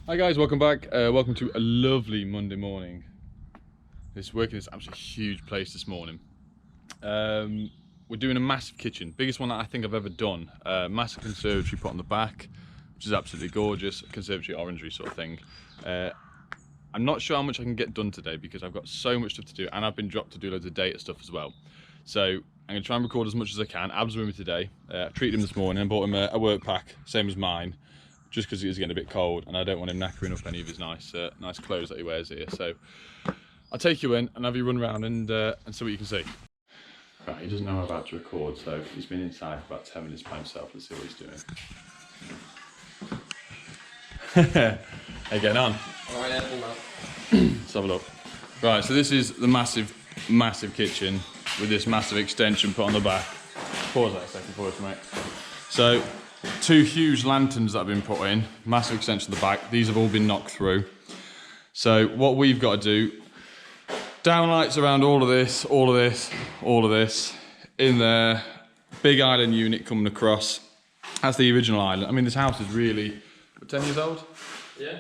Hi guys, welcome back. Welcome to a lovely Monday morning. This working this absolutely huge place this morning. We're doing a massive kitchen, biggest one that I think I've ever done. Massive conservatory put on the back, which is absolutely gorgeous. Conservatory orangery sort of thing. I'm not sure how much I can get done today because I've got so much stuff to do, and I've been dropped to do loads of data stuff as well. So I'm going to try and record as much as I can. Ab's with me today. I treated him this morning and bought him a work pack, same as mine, just because it was getting a bit cold and I don't want him knackering up any of his nice clothes that he wears here. So I'll take you in and have you run around and see what you can see. Right, he doesn't know I'm about to record, so he's been inside for about 10 minutes by himself. Let's see what he's doing. How you getting on? Alright, Let's have a look. Right, so this is the massive kitchen with this massive extension put on the back. Pause that a second for us, mate. So, two huge lanterns that have been put in, massive extension at the back. These have all been knocked through. So what we've got to do, downlights around all of this, in there, big island unit coming across. That's the original island. I mean, this house is really, 10 years old? Yeah.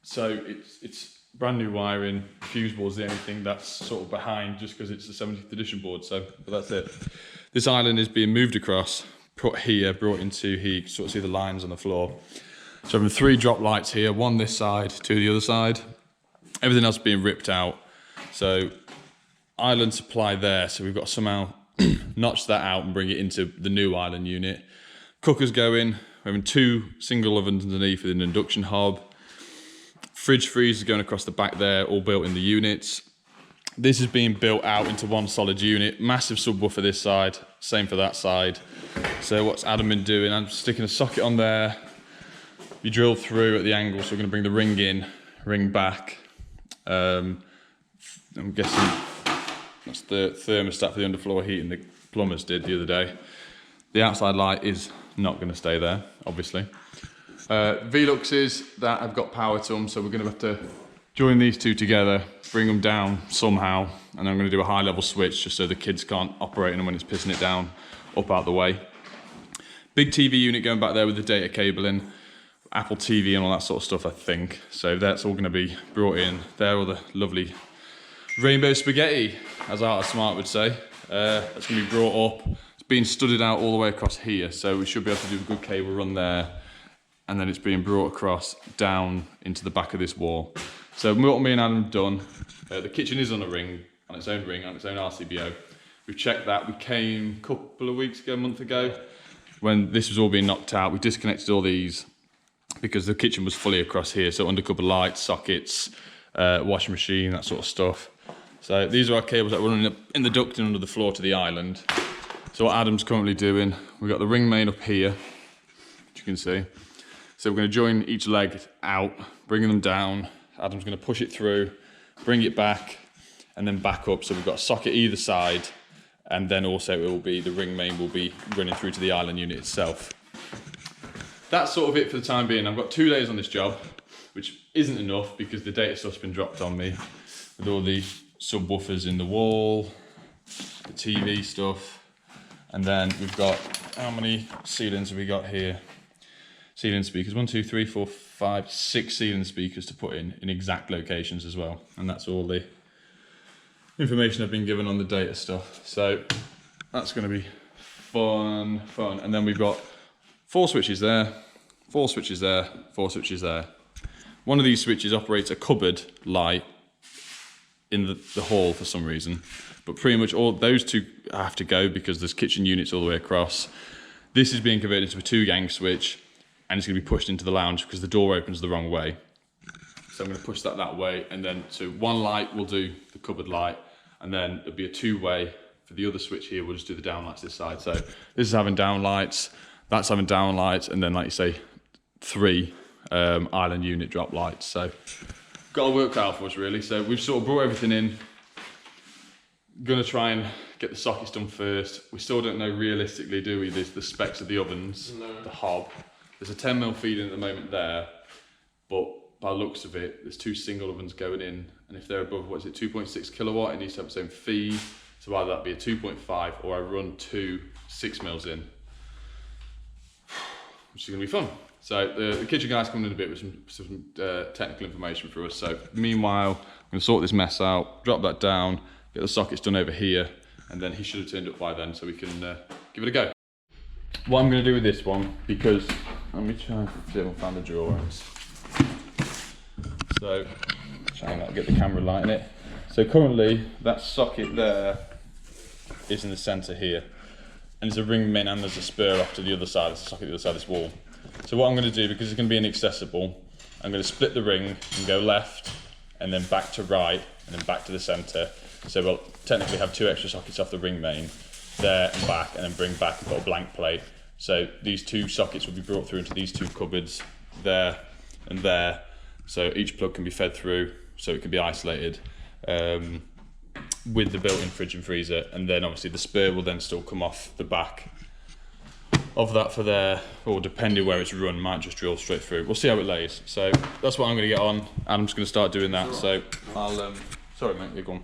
So it's brand new wiring, fuse boards, the only thing that's sort of behind just because it's the 70th edition board, so, but that's it. This island is being moved across, put here, brought into here, you can sort of see the lines on the floor. So having 3 drop lights here, 1 this side, 2 the other side. Everything else being ripped out. So island supply there, so we've got to somehow notch that out and bring it into the new island unit. Cookers going, we're having 2 single ovens underneath with an induction hob. Fridge freezer going across the back there, all built in the units. This is being built out into one solid unit. Massive subwoofer this side, same for that side. So what's Adam been doing? I'm sticking a socket on there. You drill through at the angle, so we're going to bring the ring in, ring back. I'm guessing that's the thermostat for the underfloor heating the plumbers did the other day. The outside light is not going to stay there, obviously. Veluxes that have got power to them, so we're going to have to join these 2 together, bring them down somehow, and I'm going to do a high level switch just so the kids can't operate them when it's pissing it down up out the way. Big TV unit going back there with the data cabling, Apple TV and all that sort of stuff, I think. So that's all going to be brought in. There, all the lovely rainbow spaghetti, as Art Smart would say. That's going to be brought up. It's being studded out all the way across here, so we should be able to do a good cable run there. And then it's being brought across down into the back of this wall. So what me and Adam have done, the kitchen is on a ring, on its own RCBO. We've checked that. We came a couple of weeks ago, a month ago, when this was all being knocked out. We disconnected all these because the kitchen was fully across here. So undercover lights, sockets, washing machine, that sort of stuff. So these are our cables that were running up in the ducting under the floor to the island. So what Adam's currently doing, we've got the ring main up here, which you can see. So we're going to join each leg out, bringing them down. Adam's going to push it through, bring it back, and then back up. So we've got a socket either side, and then also it will be, the ring main will be running through to the island unit itself. That's sort of it for the time being. I've got 2 days on this job, which isn't enough because the data stuff's been dropped on me with all the subwoofers in the wall, the TV stuff, and then we've got, how many ceilings have we got here? Ceiling speakers, 1, 2, 3, 4, 5, 6 ceiling speakers to put in exact locations as well. And that's all the information I've been given on the data stuff. So that's going to be fun. And then we've got 4 switches there, 4 switches there, 4 switches there. One of these switches operates a cupboard light in the hall for some reason. But pretty much all those 2 have to go because there's kitchen units all the way across. This is being converted into a 2-gang switch. And it's going to be pushed into the lounge because the door opens the wrong way. So I'm going to push that way, and then so 1 light will do the cupboard light, and then there'll be a 2-way for the other switch here. We'll just do the downlights this side. So this is having downlights, that's having downlights, and then like you say, 3 island unit drop lights. So got to work out for us really. So we've sort of brought everything in. Going to try and get the sockets done first. We still don't know realistically, do we? There's the specs of the ovens, the hob. There's a 10mm feed in at the moment there, but by the looks of it, there's 2 single ovens going in, and if they're above, what is it, 2.6 kilowatt, it needs to have its own feed. So either that be a 2.5 or I run 2 6mm in, which is going to be fun. So the kitchen guy's coming in a bit with some technical information for us. So meanwhile, I'm going to sort this mess out, drop that down, get the sockets done over here, and then he should have turned up by then, so we can give it a go. What I'm going to do with this one, because let me try and see if I can find the drawings. So try and get the camera light in it. So currently that socket there is in the centre here, and there's a ring main and there's a spur off to the other side. There's a socket to the other side of this wall. So what I'm going to do, because it's going to be inaccessible, I'm going to split the ring and go left and then back to right and then back to the centre. So we'll technically have 2 extra sockets off the ring main, there and back, and then bring back and put a blank plate. So these 2 sockets will be brought through into these 2 cupboards, there and there. So each plug can be fed through, so it can be isolated with the built-in fridge and freezer. And then obviously the spur will then still come off the back of that for there, or depending where it's run, might just drill straight through. We'll see how it lays. So that's what I'm going to get on. Adam's going to start doing that. So I'll sorry mate, you're gone.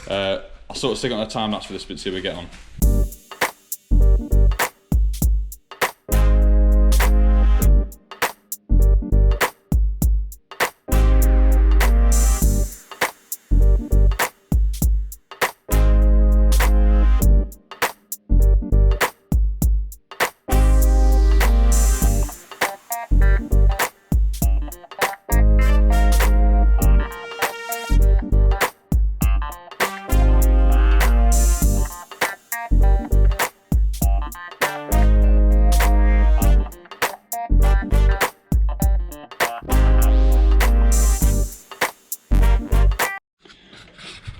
I'll sort of stick on a time lapse for this bit, see how we get on.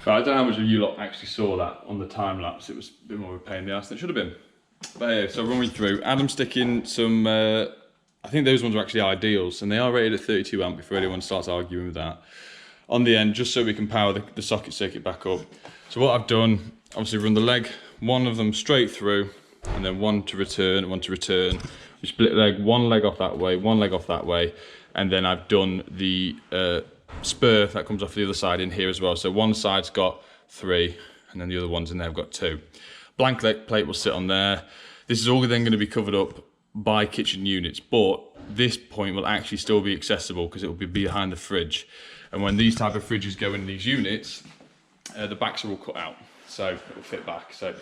Right, I don't know how much of you lot actually saw that on the time lapse. It was a bit more of a pain in the ass than it should have been. But yeah, so running through, Adam's sticking some, I think those ones are actually ideals, and they are rated at 32 amp before anyone starts arguing with that, on the end, just so we can power the socket circuit back up. So what I've done, obviously run the leg, one of them straight through, and then one to return, one to return. We split leg, one leg off that way, one leg off that way, and then I've done the spur that comes off the other side in here as well. So one side's got 3 and then the other ones in there have got 2. Blank leg plate will sit on there. This is all then going to be covered up by kitchen units, but this point will actually still be accessible because it will be behind the fridge. And when these type of fridges go in these units, the backs are all cut out, so it will fit back. So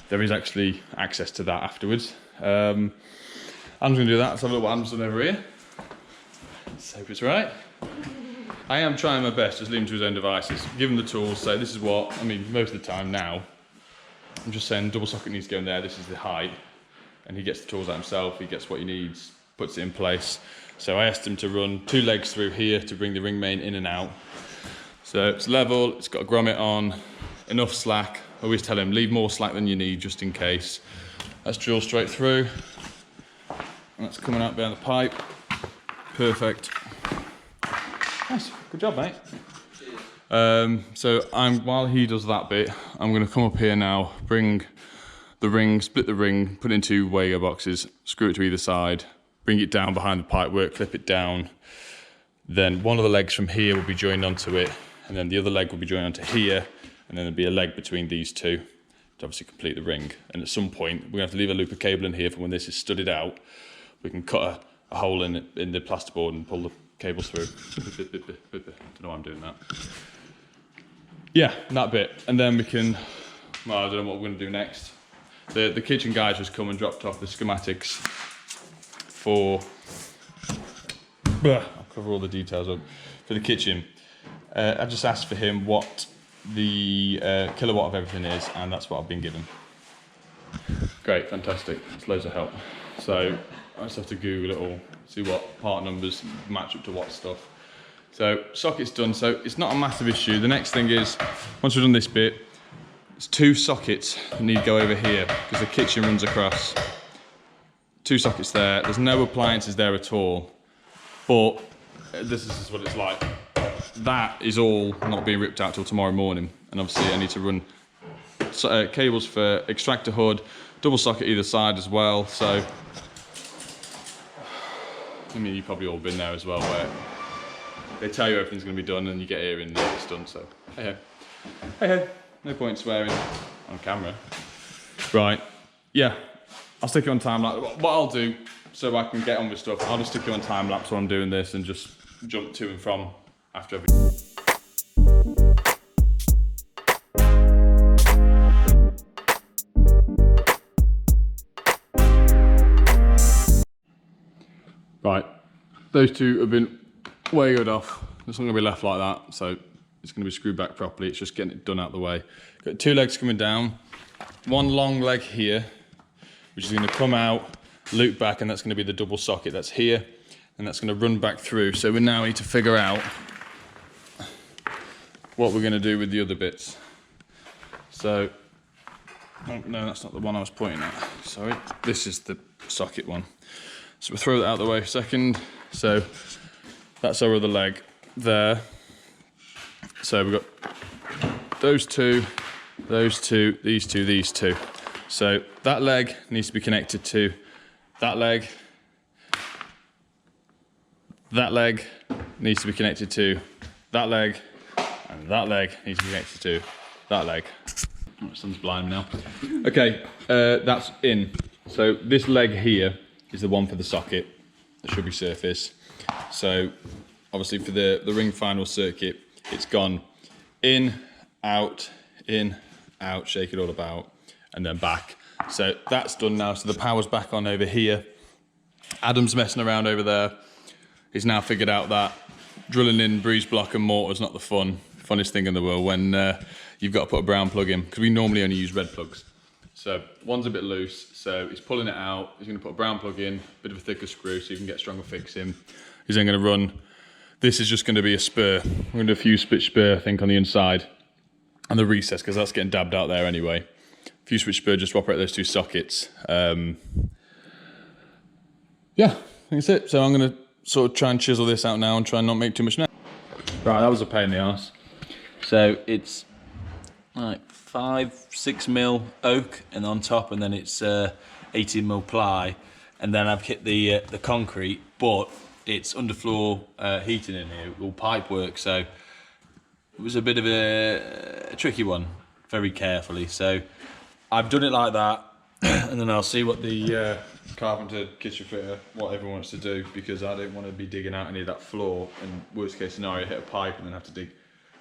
there is actually access to that afterwards. I'm going to do that. Let's have a look what Adam's done over here. Let's hope it's right. I am trying my best, just leave him to his own devices. Give him the tools, say this is what, I mean, most of the time now, I'm just saying double socket needs to go in there, this is the height, and he gets the tools out himself, he gets what he needs, puts it in place. So I asked him to run 2 legs through here to bring the ring main in and out. So it's level, it's got a grommet on, enough slack. I always tell him, leave more slack than you need, just in case. Let's drill straight through. That's coming out behind the pipe. Perfect. Nice, good job, mate. So while he does that bit, I'm going to come up here now, bring the ring, split the ring, put it in 2 Wago boxes, screw it to either side, bring it down behind the pipe work, clip it down. Then one of the legs from here will be joined onto it, and then the other leg will be joined onto here, and then there'll be a leg between these 2 to obviously complete the ring. And at some point, we're going to have to leave a loop of cable in here for when this is studded out. We can cut a hole in the plasterboard and pull the cables through. Don't know why I'm doing that. Yeah, that bit. And then we can, well, I don't know what we're going to do next. The kitchen guys just come and dropped off the schematics for, I'll cover all the details up, for the kitchen. I just asked for him what the kilowatt of everything is, and that's what I've been given. Great, fantastic. It's loads of help. So I just have to Google it all, see what part numbers match up to what stuff. So socket's done, so it's not a massive issue. The next thing is, once we've done this bit, it's 2 sockets that need to go over here because the kitchen runs across. 2 sockets there, there's no appliances there at all, but this is what it's like. That is all not being ripped out till tomorrow morning, and obviously I need to run cables for extractor hood, double socket either side as well. So I mean, you've probably all been there as well, where they tell you everything's going to be done and you get here and it's done. So hey ho, hey ho, no point swearing on camera. Right, yeah, I'll stick it on time. Like what I'll do, so I can get on with stuff. I'll just stick you on time lapse while I'm doing this and just jump to and from after every. Right, those two have been way good off. It's not going to be left like that, so it's going to be screwed back properly. It's just getting it done out the way. Got two legs coming down, one long leg here, which is going to come out, loop back, and that's going to be the double socket that's here, and that's going to run back through. So we now need to figure out what we're going to do with the other bits. So, oh, no, that's not the one I was pointing at. Sorry, this is the socket one. So we'll throw that out of the way for a second. So that's our other leg there. So we've got those two, these two. So that leg needs to be connected to that leg. That leg needs to be connected to that leg. And that leg needs to be connected to that leg. Oh, the sun's blinding now. Okay, that's in. So this leg here is the one for the socket that should resurface. So obviously for the ring final circuit, it's gone in, out, shake it all about, and then back. So that's done now. So the power's back on over here. Adam's messing around over there. He's now figured out that drilling in breeze block and mortar is not the funnest thing in the world when you've got to put a brown plug in, because we normally only use red plugs. So one's a bit loose, so he's pulling it out. He's going to put a brown plug in, a bit of a thicker screw so you can get a stronger fix in. He's then going to run. This is just going to be a spur. We're going to do a few switch spur, I think, on the inside and the recess, because that's getting dabbed out there anyway. A few switch spur just to operate those two sockets. Yeah, I think that's it. So I'm going to sort of try and chisel this out now and try and not make too much noise. Right, that was a pain in the arse. So it's like 5-6 mil oak, and on top, and then it's 18 mil ply, and then I've hit the concrete, but it's underfloor heating in here, all pipe work, so it was a bit of a tricky one, very carefully. So I've done it like that, and then I'll see what the carpenter, kitchen fitter, whatever wants to do, because I don't want to be digging out any of that floor and worst case scenario hit a pipe and then have to dig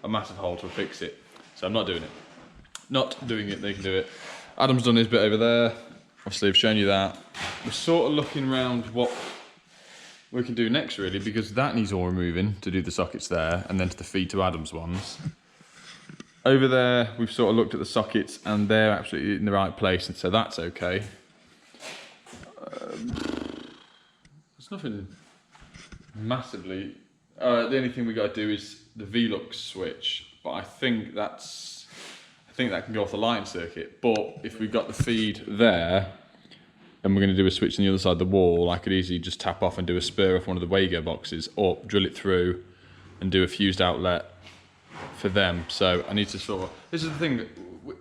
a massive hole to fix it. So I'm not doing it. Not doing it, they can do it. Adam's done his bit over there. Obviously I've shown you that. We're sort of looking around what we can do next really, because that needs all removing to do the sockets there, and then to the feed to Adam's ones. Over there we've sort of looked at the sockets and they're absolutely in the right place, and so that's okay. There's nothing massively. The only thing we got to do is the Velux switch, but I think that can go off the lighting circuit. But if we've got the feed there and we're going to do a switch on the other side of the wall, I could easily just tap off and do a spur off one of the Wago boxes, or drill it through and do a fused outlet for them. So I need to sort of, this is the thing,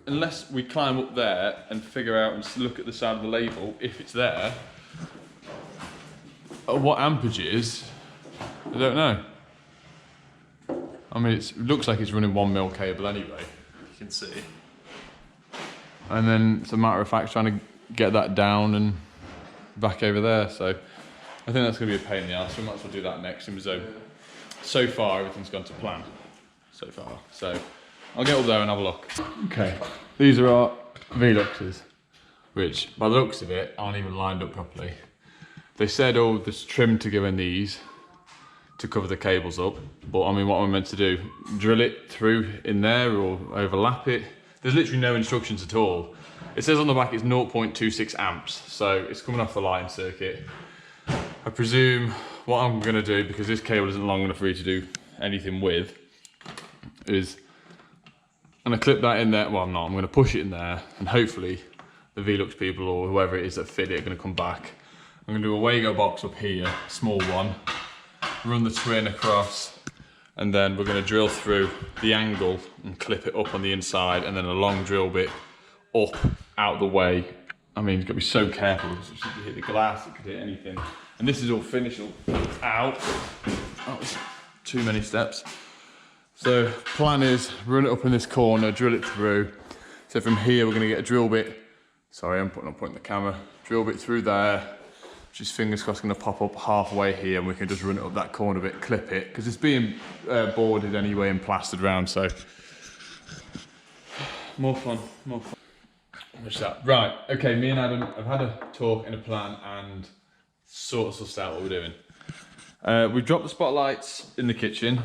unless we climb up there and figure out and look at the side of the label, if it's there, what ampage it is, I don't know. I mean, it looks like it's running 1 mil cable anyway, you can see. And then it's a matter of fact trying to get that down and back over there. So I think that's going to be a pain in the ass. We might as well do that next. So far, everything's gone to plan. So far. So I'll get up there and have a look. Okay, these are our Veluxes, which by the looks of it aren't even lined up properly. They said, oh, there's trim to go in these to cover the cables up, but I mean, what am I meant to do? Drill it through in there or overlap it? There's literally no instructions at all. It says on the back it's 0.26 amps, so it's coming off the lighting circuit. I presume what I'm going to do, because this cable isn't long enough for you to do anything with, is I'm going to clip that in there. Well, I'm not. I'm going to push it in there, and hopefully the Velux people or whoever it is that fit it are going to come back. I'm going to do a Wago box up here, small one, run the twin across, and then we're going to drill through the angle and clip it up on the inside, and then a long drill bit up out the way. I mean, you've got to be so careful because it could hit the glass, it could hit anything. And this is all finished out. That was too many steps. So plan is run it up in this corner, drill it through. So from here we're going to get a drill bit. Sorry, I'm not pointing the camera. Drill bit through there, which is fingers crossed going to pop up halfway here, and we can just run it up that corner bit, clip it, because it's being boarded anyway and plastered round, so more fun, more fun. What's that? Right, okay, me and Adam have had a talk and a plan and sort of sussed out what we're doing. We've dropped the spotlights in the kitchen.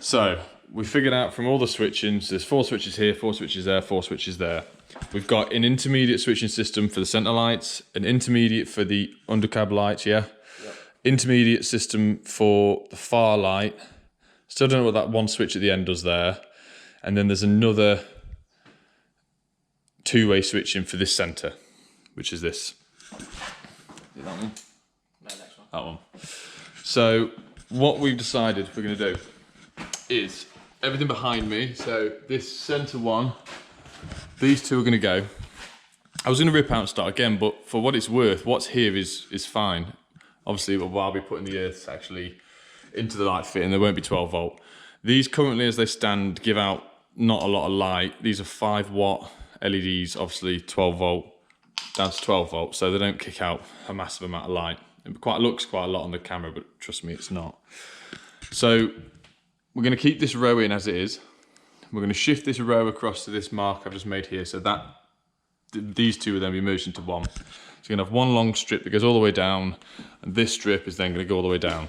So, we figured out from all the switching, so there's 4 switches here, 4 switches there, 4 switches there. We've got an intermediate switching system for the centre lights, an intermediate for the undercab lights, yeah? Yep. Intermediate system for the far light. Still don't know what that one switch at the end does there. And then there's another 2-way switching for this centre, which is this. Is it that one? No, next one. That one. So, what we've decided we're going to do is everything behind me. So, this centre one, these 2 are going to go. I was going to rip out and start again, but for what it's worth, what's here is fine. Obviously, I'll be putting the earths actually into the light fitting. There won't be 12 volt. These currently, as they stand, give out not a lot of light. These are 5 watt LEDs, obviously 12 volt, down to 12 volt, so they don't kick out a massive amount of light. It looks quite a lot on the camera, but trust me, it's not. So we're going to keep this row in as it is. We're going to shift this row across to this mark I've just made here, so that these 2 will then be merged into one. So you're going to have one long strip that goes all the way down, and this strip is then going to go all the way down.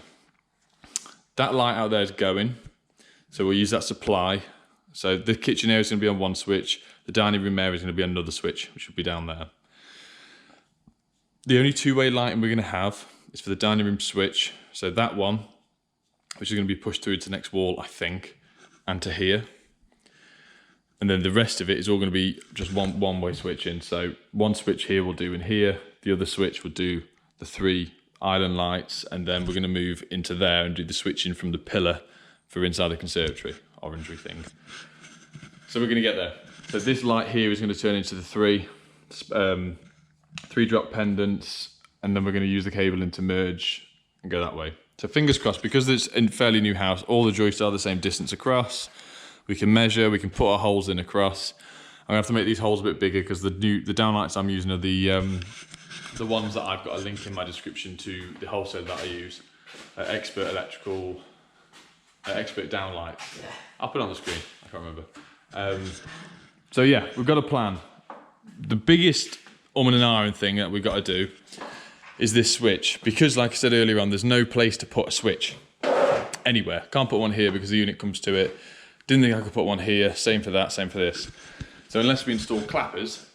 That light out there is going, so we'll use that supply. So the kitchen area is going to be on one switch, the dining room area is going to be on another switch, which will be down there. The only 2-way lighting we're going to have is for the dining room switch, so that one, which is going to be pushed through to the next wall, I think, and to here. And then the rest of it is all going to be just one-way switching. So one switch here will do in here, the other switch will do the 3 island lights, and then we're going to move into there and do the switching from the pillar for inside the conservatory, orangery thing. So we're going to get there. So this light here is going to turn into the 3 drop pendants, and then we're going to use the cabling to merge and go that way. So fingers crossed, because it's a fairly new house, all the joists are the same distance across. We can measure, we can put our holes in across. I'm gonna have to make these holes a bit bigger because the downlights I'm using are the ones that I've got a link in my description to the wholesaler that I use. Expert Electrical, Expert Downlights. Yeah. I'll put it on the screen, I can't remember. So yeah, we've got a plan. The biggest and ahhing thing that we've got to do is this switch, because like I said earlier on, there's no place to put a switch anywhere. Can't put one here because the unit comes to it. Didn't think I could put one here, same for that, same for this. So unless we install clappers,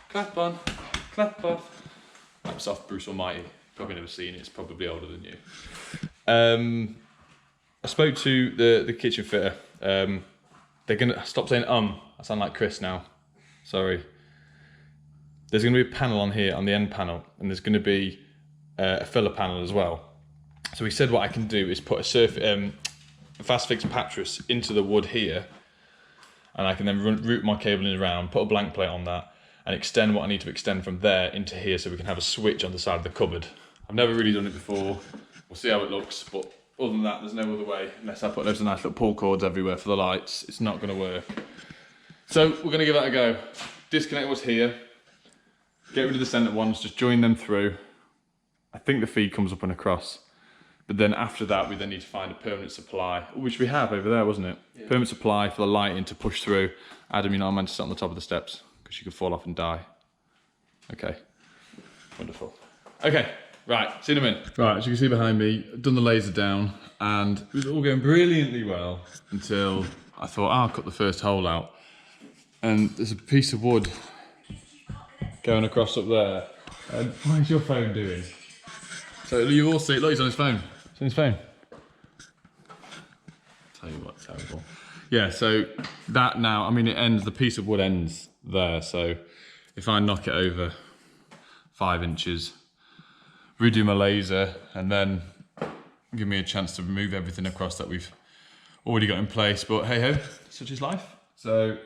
clap on, clap off. Claps off Bruce Almighty, probably never seen it, it's probably older than you. I spoke to the kitchen fitter. They're gonna stop saying I sound like Chris now, sorry. There's going to be a panel on here, on the end panel, and there's going to be a filler panel as well. So he said what I can do is put a fast fix pattress into the wood here, and I can then route my cabling around, put a blank plate on that, and extend what I need to extend from there into here so we can have a switch on the side of the cupboard. I've never really done it before. We'll see how it looks, but other than that, there's no other way, unless I put loads of nice little pull cords everywhere for the lights. It's not going to work. So we're going to give that a go. Disconnect what's here. Get rid of the centre ones, just join them through. I think the feed comes up and across. But then after that, we then need to find a permanent supply, which we have over there, wasn't it? Yeah. Permanent supply for the lighting to push through. Adam, you're not meant to sit on the top of the steps because you could fall off and die. Okay, wonderful. Okay, right, see you in a minute. Right, as you can see behind me, I've done the laser down and it was all going brilliantly well until I thought, I'll cut the first hole out. And there's a piece of wood going across up there. And what is your phone doing? So you all see it, look, he's on his phone. It's on his phone. Tell you what, terrible. Yeah, so that now, I mean it ends, the piece of wood ends there, so if I knock it over 5 inches, redo my laser, and then give me a chance to remove everything across that we've already got in place, but hey ho, such is life. So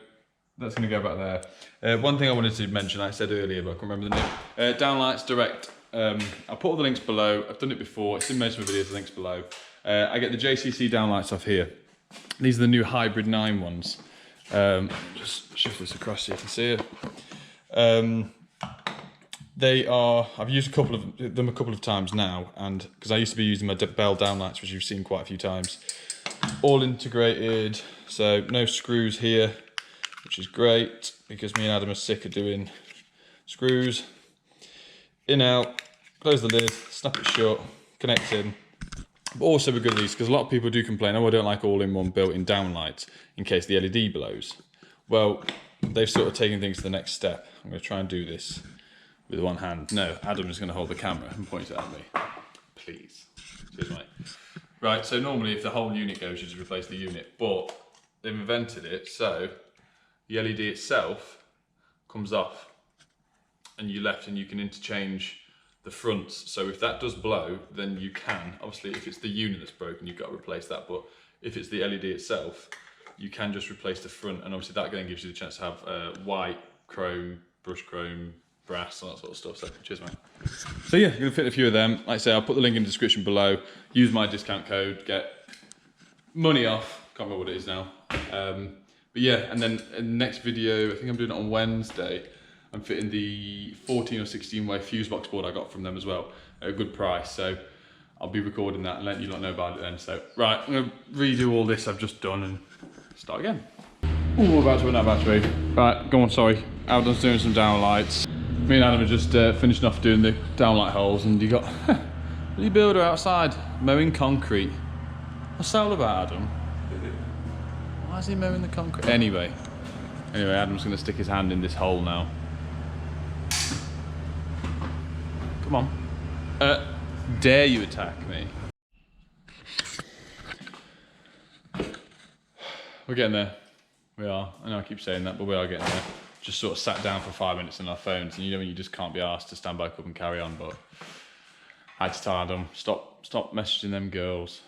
that's going to go back there. One thing I wanted to mention, I said earlier, but I can't remember the name. Downlights Direct. I'll put all the links below. I've done it before. It's in most of my videos, the links below. I get the JCC downlights off here. These are the new Hybrid 9 ones. Just shift this across so you can see it. They are, I've used them a couple of times now, and because I used to be using my Bell Downlights, which you've seen quite a few times. All integrated, so no screws here, which is great because me and Adam are sick of doing screws. In, out, close the lid, snap it shut, connect in. But also we're good at these because a lot of people do complain, oh, I don't like all-in-one built-in downlights in case the LED blows. Well, they've sort of taken things to the next step. I'm going to try and do this with one hand. No, Adam is going to hold the camera and point it at me. Please. Cheers, mate. Right, so normally if the whole unit goes, you just replace the unit, but they've invented it so the LED itself comes off and you can interchange the fronts. So if that does blow, then you can, obviously if it's the unit that's broken, you've got to replace that, but if it's the LED itself, you can just replace the front, and obviously that then gives you the chance to have white, chrome, brushed chrome, brass, all that sort of stuff. So cheers, mate. So yeah, you're gonna fit a few of them. Like I say, I'll put the link in the description below. Use my discount code, get money off. Can't remember what it is now. But yeah, and then in the next video, I think I'm doing it on Wednesday. I'm fitting the 14 or 16 way fuse box board I got from them as well at a good price. So I'll be recording that and letting you lot know about it then. So right, I'm gonna redo all this I've just done and start again. Ooh, we're about to run out of battery. Right, go on, sorry. Alden's doing some downlights. Me and Adam are just finishing off doing the downlight holes, and you got the builder outside mowing concrete. What's that all about, Adam? Why is he mowing the concrete? Anyway, Adam's gonna stick his hand in this hole now. Come on. Dare you attack me? We're getting there. We are. I know I keep saying that, but we are getting there. Just sort of sat down for 5 minutes on our phones, and you know when you just can't be asked to stand back up and carry on. But I had to tell Adam, stop messaging them girls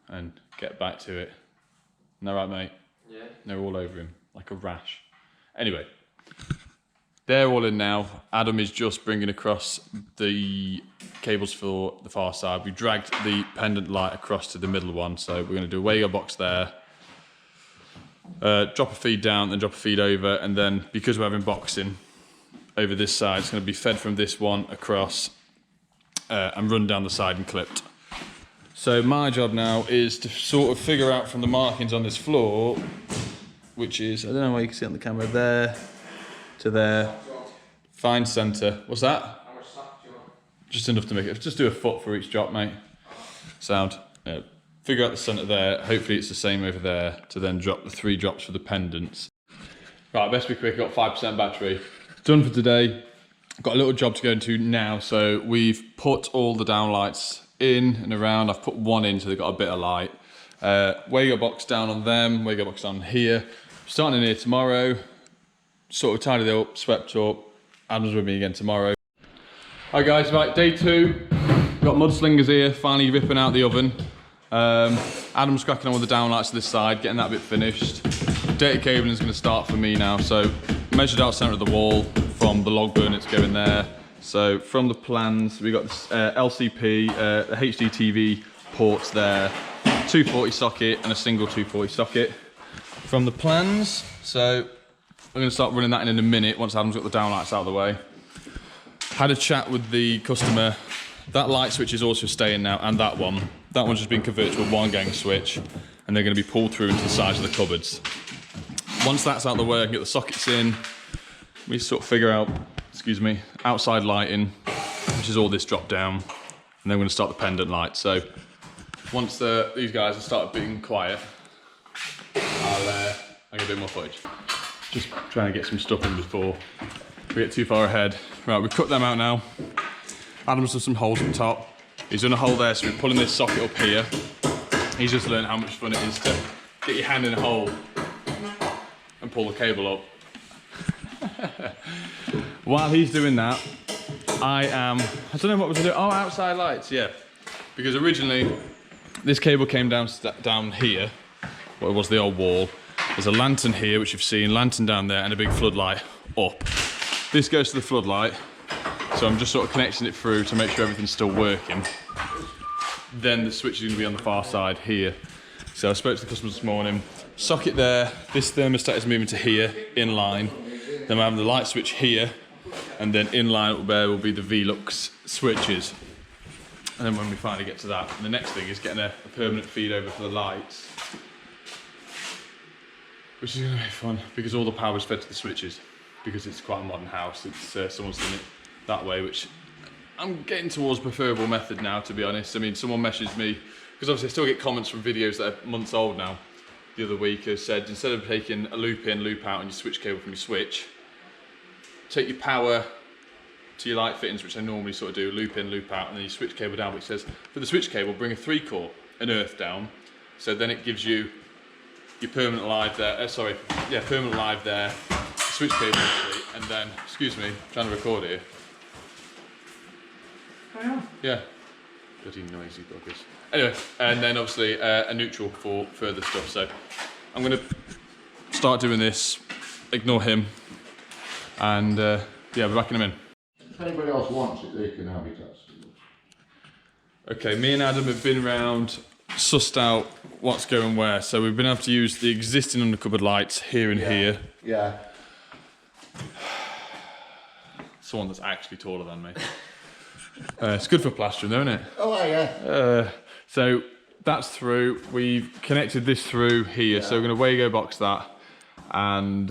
and get back to it. Isn't that right, mate? Yeah. They're all over him like a rash. Anyway, they're all in now. Adam is just bringing across the cables for the far side. We dragged the pendant light across to the middle one, so we're going to do a Wago box there. Drop a feed down, then drop a feed over, and then because we're having boxing over this side, it's going to be fed from this one across and run down the side and clipped. So my job now is to sort of figure out from the markings on this floor, which is, I don't know where you can see it on the camera, there to there, find centre. What's that? How much slack do you want? Just enough to make it, just do a foot for each drop, mate. Sound. Figure out the centre there, hopefully it's the same over there, to then drop the 3 drops for the pendants. Right, best be quick, I've got 5% battery. Done for today. Got a little job to go into now, so we've put all the downlights in and around. I've put one in so they've got a bit of light. Wago box down on them, Wago box down here. Starting in here tomorrow, sort of tidied it up, swept up. Adam's with me again tomorrow. Hi guys, right, day 2. Got mudslingers here, finally ripping out the oven. Adam's cracking on with the downlights to this side, getting that bit finished. Data cabling is going to start for me now, so measured out centre of the wall from the log burner it's going there. So from the plans, we got this LCP, the HD TV ports there, 240 socket and a single 240 socket. From the plans, so we're going to start running that in a minute once Adam's got the downlights out of the way. Had a chat with the customer. That light switch is also staying now, and that one's just been converted to a 1-gang switch, and they're going to be pulled through into the sides of the cupboards. Once that's out of the way, I can get the sockets in. We sort of figure out, outside lighting, which is all this drop down, and then we're going to start the pendant light. So once these guys have started being quiet, I'll get a bit more footage. Just trying to get some stuff in before we get too far ahead. Right, we've cut them out now. Adam's done some holes up top. He's done a hole there, so we're pulling this socket up here. He's just learned how much fun it is to get your hand in a hole and pull the cable up. While he's doing that, I don't know what we're doing. Oh, outside lights, yeah. Because originally, this cable came down here, what was the old wall. There's a lantern here, which you've seen, lantern down there, and a big floodlight up. This goes to the floodlight. So I'm just sort of connecting it through to make sure everything's still working. Then the switch is going to be on the far side here. So I spoke to the customer this morning. Socket there, this thermostat is moving to here, in line. Then we're having the light switch here, And then in line up there will be the Velux switches. And then when we finally get to that, the next thing is getting a permanent feed over for the lights. Which is going to be fun, because all the power is fed to the switches. Because it's quite a modern house, it's someone's done it that way, which I'm getting towards preferable method now, to be honest. I mean, someone messaged me, because obviously I still get comments from videos that are months old now, the other week, who said, instead of taking a loop in, loop out on your switch cable from your switch, take your power to your light fittings, which I normally sort of do, loop in, loop out, and then you switch cable down. But it says, for the switch cable, bring a 3-core, an earth down, so then it gives you your permanent live there, permanent live there, switch cable actually, and then, excuse me, I'm trying to record here. Yeah. Bloody noisy buggers. Anyway, and then obviously a neutral for further stuff. So I'm going to start doing this, ignore him, and yeah, we're backing him in. If anybody else wants it, they can have it. Okay, me and Adam have been round, sussed out what's going where. So we've been able to use the existing undercupboard lights here and here. Yeah. Someone that's actually taller than me. It's good for plastering though, isn't it? Oh yeah. So that's through. We've connected this through here. So we're going to Wago box that and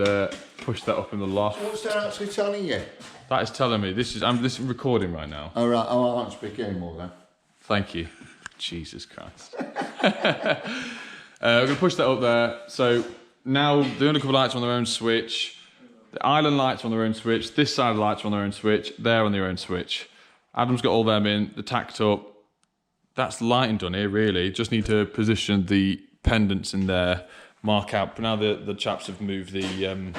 push that up in the loft. So what's that actually telling you? That is telling me, I'm recording right now. Oh right, oh, I won't speak anymore then. Thank you. Jesus Christ. We're going to push that up there. So now the undercover lights are on their own switch. The island lights are on their own switch. This side of the lights are on their own switch. They're on their own switch. Adam's got all them in. They're tacked up. That's lighting done here, really. Just need to position the pendants in there, mark out. But now the chaps have moved the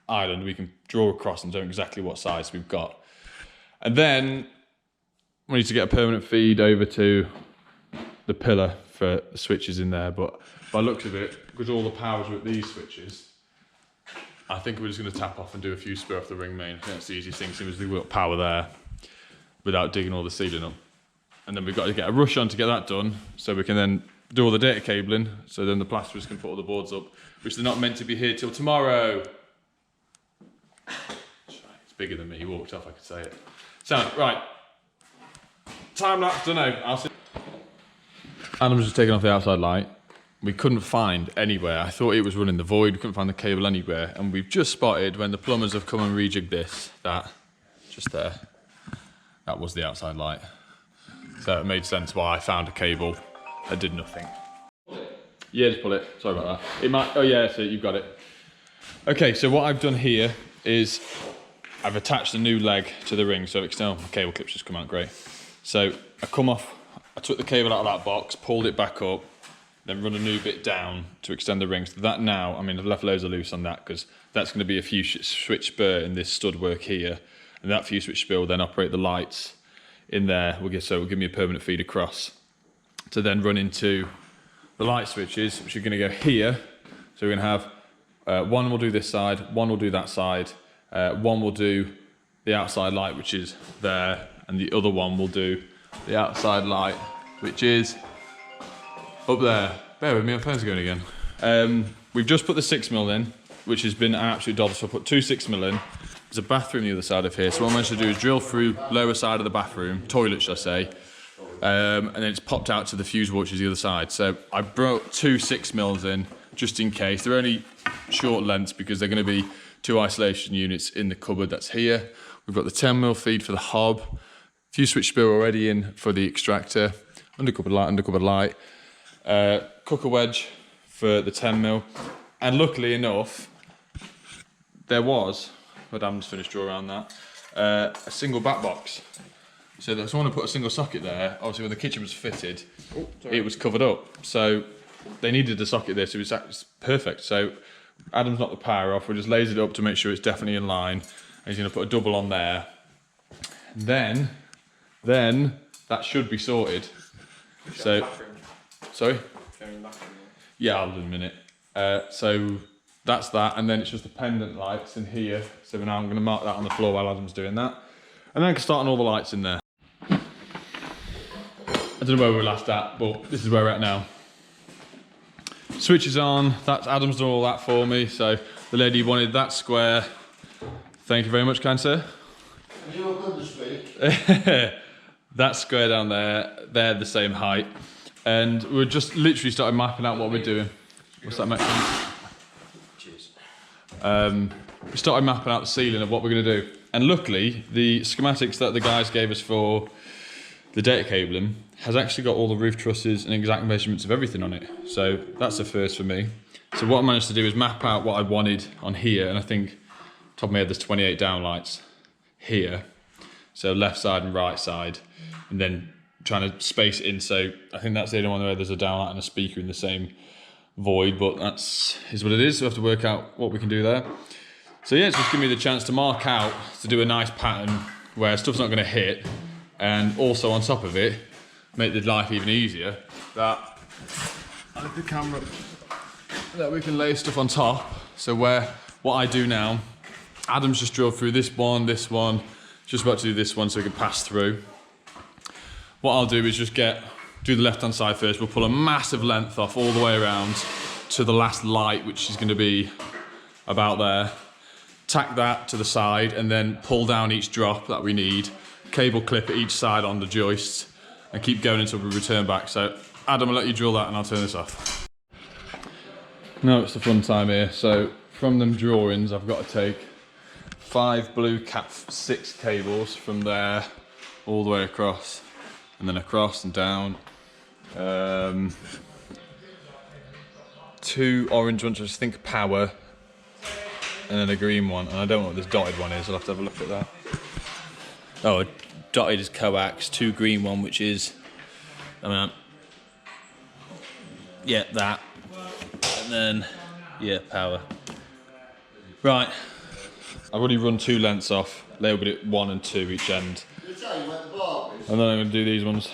island, we can draw across and know exactly what size we've got. And then we need to get a permanent feed over to the pillar for the switches in there. But by the looks of it, because all the powers are at these switches, I think we're just going to tap off and do a few spur off the ring main. I think that's the easiest thing, seems we've got power there without digging all the ceiling up. And then we've got to get a rush on to get that done, so we can then do all the data cabling, so then the plasterers can put all the boards up, which they're not meant to be here till tomorrow. It's bigger than me, he walked off, I could say it. So, right. Time lapse, don't know. I'll see. Adam's just taking off the outside light. We couldn't find anywhere. I thought it was running the void. We couldn't find the cable anywhere. And we've just spotted, when the plumbers have come and rejigged this, that just there, that was the outside light. So it made sense why I found a cable that did nothing. Yeah, just pull it. Sorry about that. It might. Oh yeah, so you've got it. Okay, so what I've done here is I've attached a new leg to the ring, so external cable clips just come out great. So I took the cable out of that box, pulled it back up, then run a new bit down to extend the rings. So that now, I mean, I've left loads of loose on that because that's going to be a few switch spur in this stud work here, and that few switch spur will then operate the lights in there. So it'll give me a permanent feed across to then run into the light switches, which are going to go here. So we're going to have one will do this side, one will do that side, one will do the outside light, which is there, and the other one will do the outside light, which is up there. Bear with me, my phone's going again. We've just put the 6mm in, which has been an absolute dodder. So I put two 6mm in. There's a bathroom the other side of here. So what I managed to do is drill through lower side of the bathroom, toilet should I say, and then it's popped out to the fuse board, which is the other side. So I brought two 6mm in, just in case. They're only short lengths because they're going to be two isolation units in the cupboard that's here. We've got the 10mm feed for the hob, a few switch spur already in for the extractor, undercupboard light, cooker wedge for the 10mm, and luckily enough, there was, Madam's finished draw around that, a single back box. So if someone had put a single socket there, obviously when the kitchen was fitted, it was covered up. So they needed a socket there, so it was perfect. So Adam's knocked the power off, we just lasered it up to make sure it's definitely in line. And he's going to put a double on there. Then that should be sorted. So, sorry? Yeah, I'll do in a minute. So that's that, and then it's just the pendant lights in here. So now I'm going to mark that on the floor while Adam's doing that. And then I can start on all the lights in there. I don't know where we were last at, but this is where we're at now. Switch is on, that's Adam's done all that for me. So the lady wanted that square. Thank you very much, kind sir. You look good to speak. That square down there, they're the same height. And we're just literally started mapping out what we're doing. What's that, mate? Cheers. We started mapping out the ceiling of what we're going to do. And luckily, the schematics that the guys gave us for the data cabling has actually got all the roof trusses and exact measurements of everything on it. So that's a first for me. So what I managed to do is map out what I wanted on here, and I think, top of my head, there's 28 downlights here. So left side and right side, and then trying to space it in. So I think that's the only one where there's a downlight and a speaker in the same void, but that's is what it is. So we have to work out what we can do there. So yeah, it's just giving me the chance to mark out, to do a nice pattern where stuff's not going to hit, and also on top of it, make the life even easier. That I have the camera that we can lay stuff on top. So what I do now, Adam's just drilled through this one, just about to do this one so we can pass through. What I'll do is just do the left hand side first. We'll pull a massive length off all the way around to the last light, which is going to be about there. Tack that to the side and then pull down each drop that we need. Cable clip at each side on the joists and keep going until we return back. So Adam, I'll let you drill that and I'll turn this off. Now it's the fun time here. So from them drawings, I've got to take 5 blue Cat 6 cables from there all the way across, and then across and down. 2 orange ones, which I think power, and then a green one. And I don't know what this dotted one is. I'll have to have a look at that. Oh, dotted is coax, 2 green one, which is, yeah, that, and then, yeah, power. Right, I've already run 2 lengths off, labelled it 1 and 2 each end. And then I'm going to do these ones.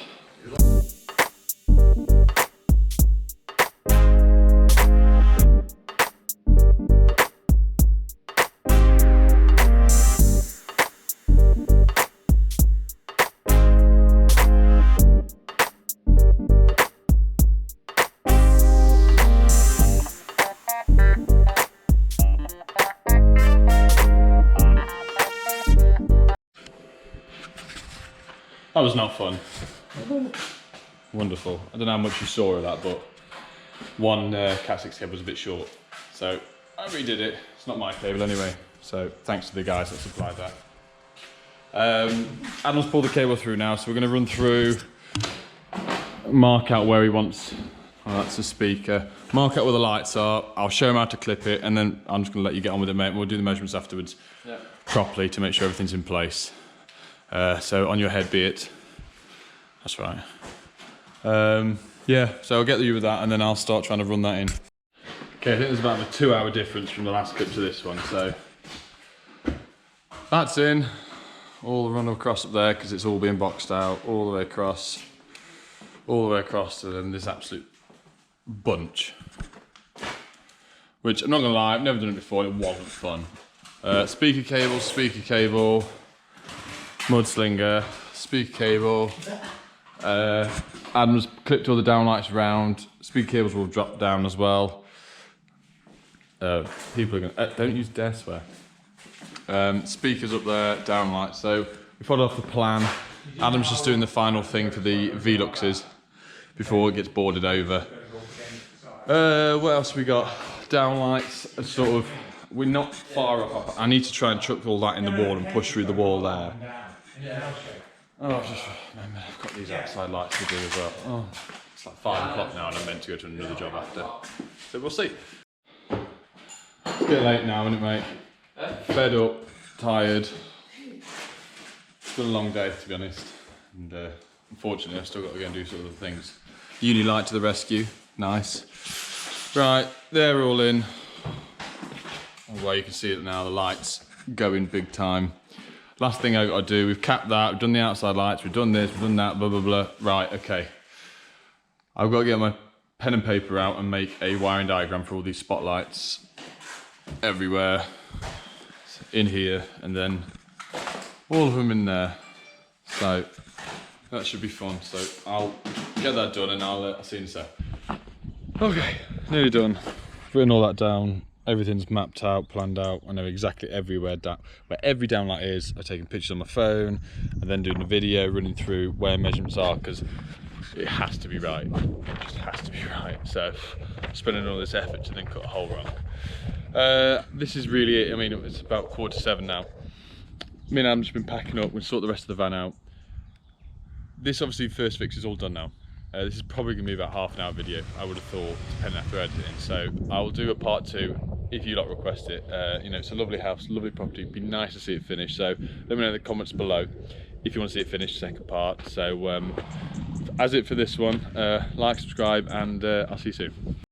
That was not fun. Wonderful. I don't know how much you saw of that, but one Cat 6 cable was a bit short. So I redid it. It's not my cable anyway. So thanks to the guys that supplied that. Adam's pulled the cable through now, so we're going to run through, mark out where he wants. Oh, that's the speaker. Mark out where the lights are. I'll show him how to clip it, and then I'm just going to let you get on with it, mate. We'll do the measurements afterwards properly to make sure everything's in place. So on your head be it. That's right. Yeah, so I'll get you with that and then I'll start trying to run that in. Okay, I think there's about a 2-hour difference from the last clip to this one, so that's in. All the run across up there because it's all being boxed out, all the way across, to then this absolute bunch. Which I'm not gonna lie, I've never done it before, it wasn't fun. Speaker cable, mudslinger, speaker cable. Adam's clipped all the downlights round. Speaker cables will drop down as well. People are gonna don't dare swear. Speakers up there, downlights. So we followed off the plan. Adam's just doing the final thing for the Veluxes before it gets boarded over. What else we got? Downlights. Sort of. We're not far off. I need to try and chuck all that in the wall and push through the wall there. Oh, I've got these outside lights to do as well. Oh, it's like 5 o'clock now and I'm meant to go to another job after. So we'll see. It's a bit late now, isn't it, mate? Fed up, tired. It's been a long day, to be honest. And unfortunately, I've still got to go and do some other things. Uni light to the rescue. Nice. Right, they're all in. Well, you can see it now, the lights going big time. Last thing I've got to do, we've capped that, we've done the outside lights, we've done this, we've done that, blah, blah, blah. Right, okay. I've got to get my pen and paper out and make a wiring diagram for all these spotlights everywhere. In here, and then all of them in there. So, that should be fun. So, I'll get that done and I'll see you in a sec. Okay, nearly done. Written all that down. Everything's mapped out, planned out. I know exactly everywhere where every downlight is. I've taken pictures on my phone and then doing the video, running through where measurements are, because it has to be right. It just has to be right. So spending all this effort to then cut a hole wrong. This is really it. I mean, it's about 6:45 now. Me and I've just been packing up. We'll sort the rest of the van out. This obviously first fix is all done now. This is probably going to be about half an hour video, I would have thought, depending after editing. So I will do a part 2 if you lot request it. You know, it's a lovely house, lovely property. It'd be nice to see it finished. So let me know in the comments below if you want to see it finished, second part. So as it for this one, like, subscribe, and I'll see you soon.